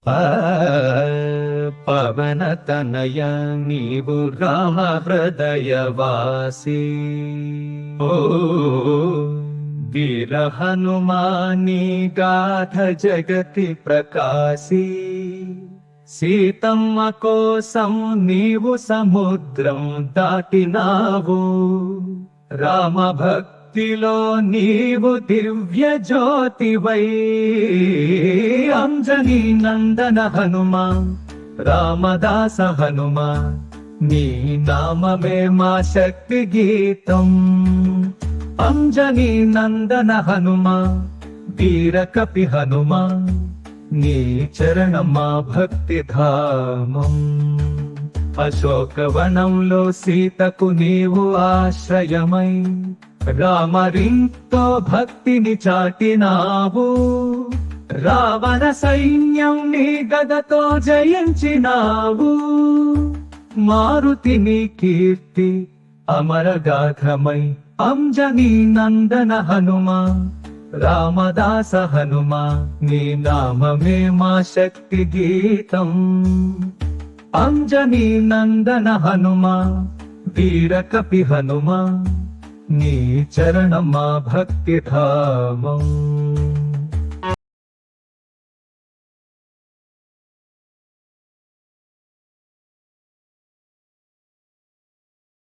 ఆ పవన తనయ నీవు రామ హృదయవాసి ఓ వీర హనుమాని గాథ జగతి ప్రకాశి సీతమ్మ కోసం నీవు సముద్రం దాటినావు రామ భక్తిలో నీవు దివ్య జ్యోతివై అంజనీ నందన హనుమా రామదాస హనుమా నీ నామమే మా శక్తి గీతం అంజనీ నందన హనుమా వీర కపి హనుమా నీ చరణమా భక్తి ధామం అశోకవనంలో సీతకు నీవు ఆశ్రయమై రామరింతో భక్తిని చాటినావు రావణ సైన్యం నీ గదతో జయించినావు మారుతి నీ కీర్తి అమరగాథమై అంజనీ నందన హనుమా రామదాస హనుమా నీ నామమే మా శక్తి గీతం అంజనీ నందన హనుమా వీర కపి హనుమా నీ చరణమా భక్తి ధామం